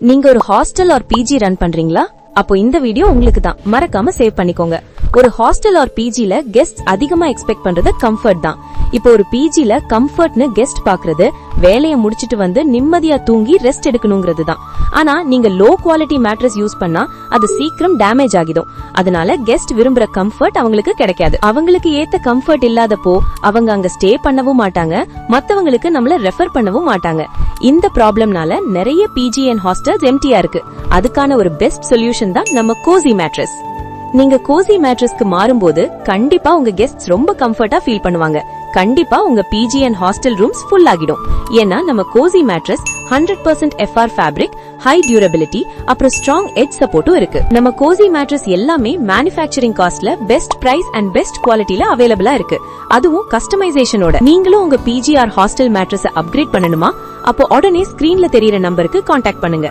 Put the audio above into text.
நீங்க ஒரு hostel R PG run பண்றீங்களா? அப்போ இந்த வீடியோ உங்களுக்கு தான். மறக்காம சேவ் பண்ணிக்கோங்க. ஒரு ஹாஸ்டல் ஆர் பிஜில கெஸ்ட் அதிகமா எக்ஸ்பெக்ட் பண்றது கம்ஃபர்ட் தான். இப்போ ஒரு பிஜில கம்ஃபர்ட்னு கெஸ்ட் பாக்குறது வேலையை முடிச்சிட்டு வந்து நிம்மதியா தூங்கி ரெஸ்ட் எடுக்கணுங்கிறது தான். ஆனா நீங்க லோ குவாலிட்டி மேட்ரஸ் யூஸ் பண்ணா அது சீக்கிரம் டேமேஜ் ஆகிடும். அதனால கெஸ்ட் விரும்புற கம்ஃபர்ட் அவங்களுக்கு கிடைக்காது. அவங்களுக்கு ஏத்த கம்ஃபர்ட் இல்லாதப்போ அவங்க அங்க ஸ்டே பண்ணவும் மாட்டாங்க, மத்தவங்களுக்கு நம்மள ரெஃபர் பண்ணவும் மாட்டாங்க. இந்த ப்ராப்ளம்னால நிறைய பிஜி அண்ட் ஹாஸ்டல்ஸ் எம்டியா இருக்கு. அதுக்கான ஒரு பெஸ்ட் சொல்யூஷன் தான் நம்ம கோசி மேட்ரஸ். நீங்க கோசி மேட்ரஸ்க்கு மாறும்போது கண்டிப்பா உங்க கெஸ்ட்ஸ் ரொம்ப கம்ஃபர்ட்டா ஃபீல் பண்ணுவாங்க. கண்டிப்பா உங்க PG and hostel rooms full ஆகிடும். ஏன்னா நம்ம cosy mattress 100% FR fabric, high durability, அப்புறம் ஸ்ட்ராங் எட்ஜ் சப்போர்ட்டும் இருக்கு. நம்ம கோசி மேட்ரஸ் எல்லாமே மேனுஃபேக்சரிங் காஸ்ட்ல பெஸ்ட் பிரைஸ் அண்ட் பெஸ்ட் குவாலிட்டில அவைலபிளா இருக்கு. அதுவும் கஸ்டமைசேஷனோட. நீங்களும் உங்க PG or hostel mattress upgrade பண்ணணுமா? அப்போ உடனே ஸ்கிரீன்ல தெரியற நம்பருக்கு கான்டாக்ட் பண்ணுங்க.